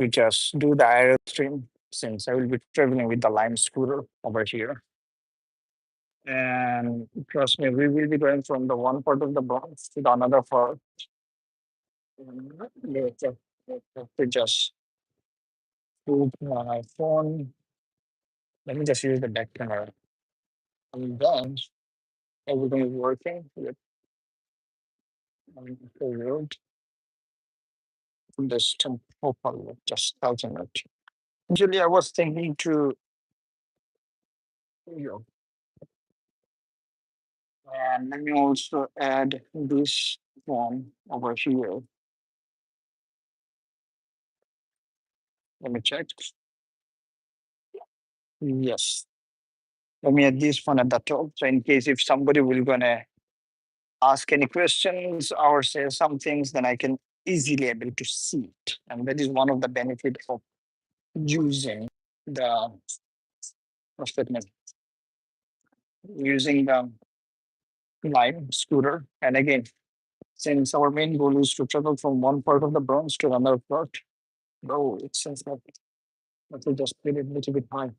to just do the IRL stream since I will be traveling with the Lime scooter over here. And trust me, we will be going from the one part of the Bronx to the another part. And have to just put my phone. Let me just use the back camera. And then everything is working with the road. This hopefully just 1,000 it. Usually I was thinking to, you know, and let me also add this one over here. Let me check. Yes. Let me add this one at the top. So in case if somebody will gonna ask any questions or say some things, then I can easily able to see it. And that is one of the benefits of using the what's that name? Using the Lime scooter. And again, since our main goal is to travel from one part of the Bronx to another part, no, it seems like let me just put it a little bit high.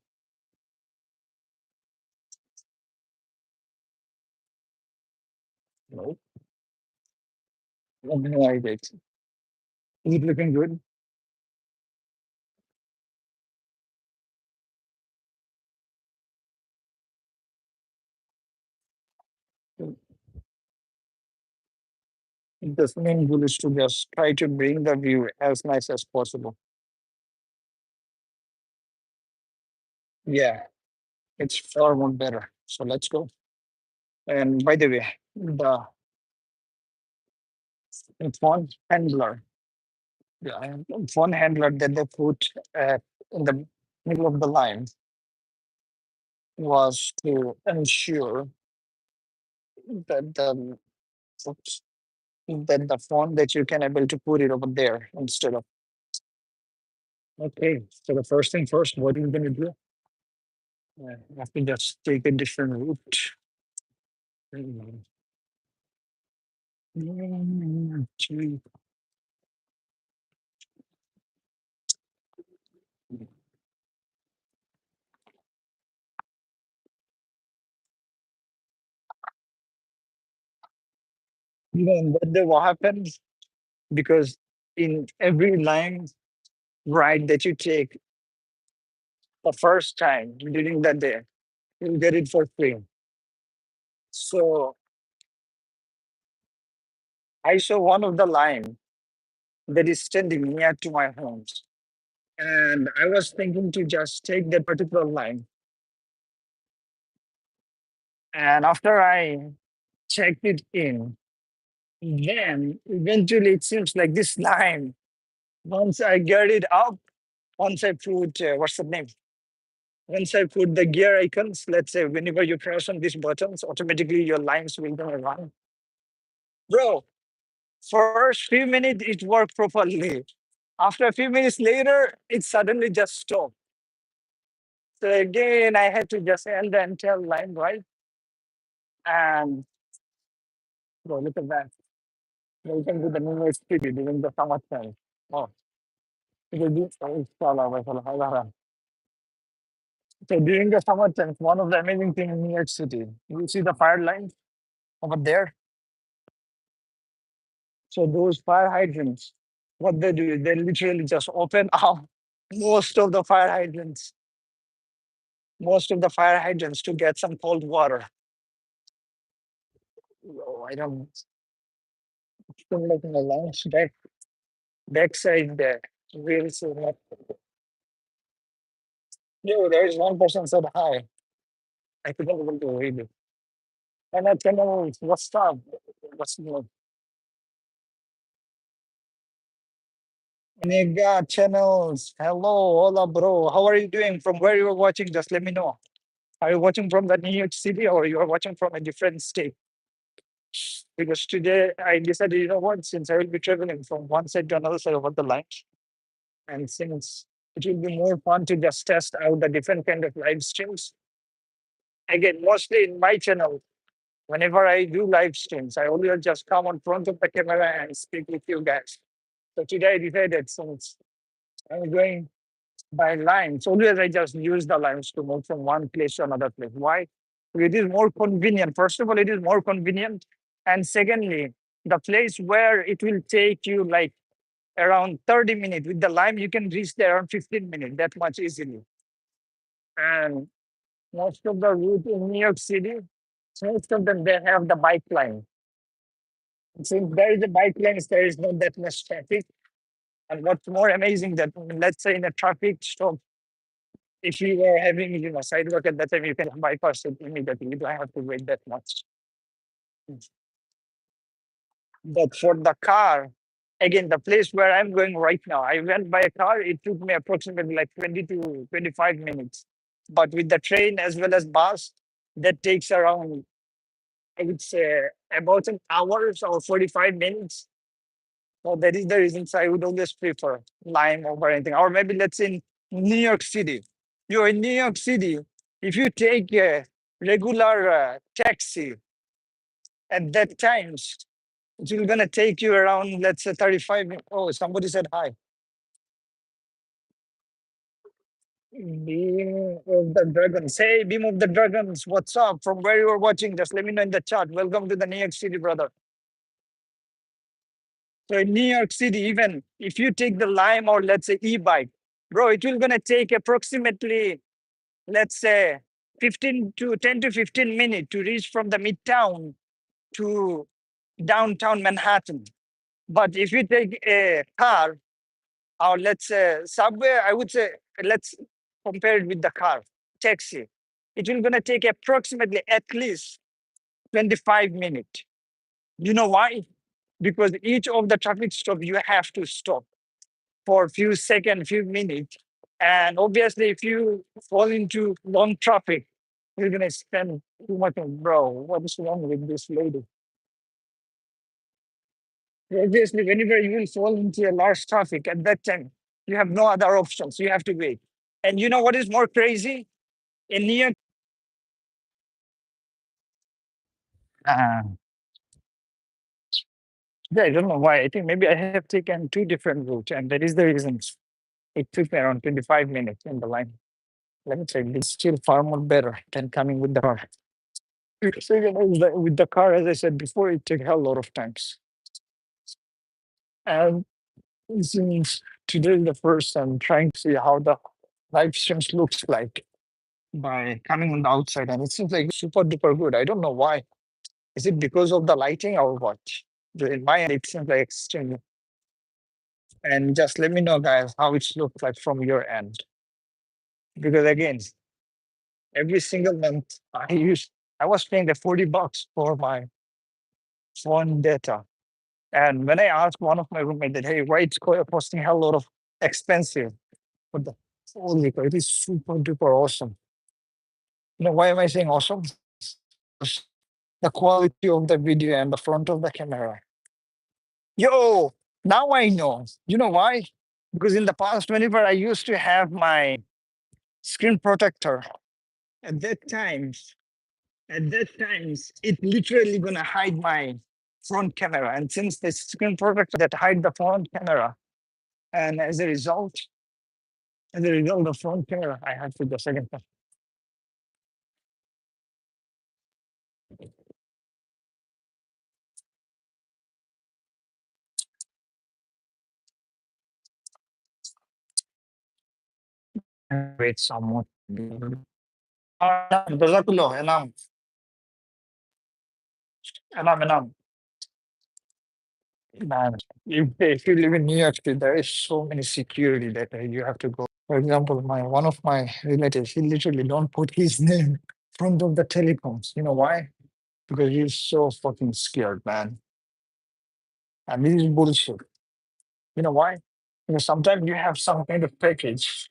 No, no idea. Is it looking good? The main goal is to just try to bring the view as nice as possible. Yeah, it's far more better. So let's go. And by the way, the phone handler, the phone handler that they put in the middle of the line was to ensure that the oops, that the phone that you can able to put it over there instead of okay. So the first thing first, what are you gonna do? I have to just take a different route. Mm, gee. What happens? Because in every line ride that you take the first time during that day, you get it for free. So I saw one of the line that is standing near to my homes. And I was thinking to just take that particular line. And after I checked it in, then eventually it seems like this line, once I get it up, once I put, what's the name? Once I put the gear icons, let's say whenever you press on these buttons, automatically your lines will gonna run. Bro, first few minutes it worked properly. After a few minutes later, it suddenly just stopped. So again, I had to just end the entire line, right? And bro, look at that. Welcome to the New York City during the summertime. Oh, it will be so so during the summertime, one of the amazing things in New York City, you see the fire lines over there. So those fire hydrants, what they do is they literally just open up most of the fire hydrants, most of the fire hydrants to get some cold water. Oh, I don't feel like my lungs backside there. Really so not. Yo, there is one person said hi. I couldn't even to read it. And I tell him, what's up? What's new? Nigga channels. Hello, hola bro. How are you doing? From where you're watching? Just let me know. Are you watching from the New York City or you are watching from a different state? Because today I decided, you know what, since I will be traveling from one side to another side over the line, and since it will be more fun to just test out the different kind of live streams. Again, mostly in my channel, whenever I do live streams, I always just come on front of the camera and speak with you guys. So today I decided since I'm going by lines. Always I just use the lines to move from one place to another place. Why? It is more convenient. First of all, it is more convenient. And secondly, the place where it will take you like around 30 minutes, with the lime, you can reach there around 15 minutes, that much easily. And most of the route in New York City, most of them, they have the bike line. Since there is a bike lane, there is not that much traffic. And what's more amazing that let's say in a traffic stop, if you were having sidewalk at that time, you can bypass it immediately. You don't have to wait that much. But for the car, again, the place where I'm going right now, I went by a car. It took me approximately like 20 to 25 minutes. But with the train as well as bus, that takes around, I would say, about an hour or 45 minutes. So that is the reason I would always prefer Lime over anything. Or maybe let's say in New York City. You're in New York City. If you take a regular taxi at that times, it will gonna take you around, let's say, 35 minutes. Oh, somebody said hi. Beam of the Dragons. Hey, Beam of the Dragons, what's up? From where you are watching, just let me know in the chat. Welcome to the New York City, brother. So in New York City, even if you take the Lime or let's say e-bike, bro, it will gonna take approximately, let's say, 15 to 10 to 15 minutes to reach from the midtown to downtown Manhattan. But if you take a car or let's say subway, I would say let's compare it with the car, taxi. It will gonna take approximately at least 25 minutes. You know why? Because each of the traffic stop you have to stop for a few seconds, few minutes. And obviously, if you fall into long traffic, you're gonna spend too much. Bro, what is wrong with this lady? Obviously, whenever you will fall into a large traffic at that time, you have no other options. You have to wait. And you know what is more crazy? In near, uh, yeah, I don't know why. I think maybe I have taken two different routes, and that is the reason it took me around 25 minutes in the line. Let me check. It's still far more better than coming with the car. Because even with the car, as I said before, it took a lot of times. And since today is the first, I'm trying to see how the live streams looks like by coming on the outside, and it seems like super duper good. I don't know why. Is it because of the lighting or what? But in my end, it seems like extremely. And just let me know, guys, how it looks like from your end. Because again, every single month I was paying the $40 for my phone data. And when I asked one of my roommates that, hey, why it's costing a lot of expensive? But the holy cow, it is super duper awesome. You know, why am I saying awesome? The quality of the video and the front of the camera. Yo, now I know. You know why? Because in the past, whenever I used to have my screen protector, at that times, it literally gonna hide my front camera. And since the screen protector that hide the front camera, and as a result, the front camera, I had to the second time. Wait somewhat. Jazakallah, enam. Man, if you live in New York City, there is so many security that you have to go. For example, my one of my relatives, he literally don't put his name in front of the telecoms. You know why? Because he's so fucking scared, man. And this is bullshit. You know why? Because sometimes you have some kind of package.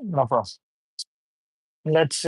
No problem. Let's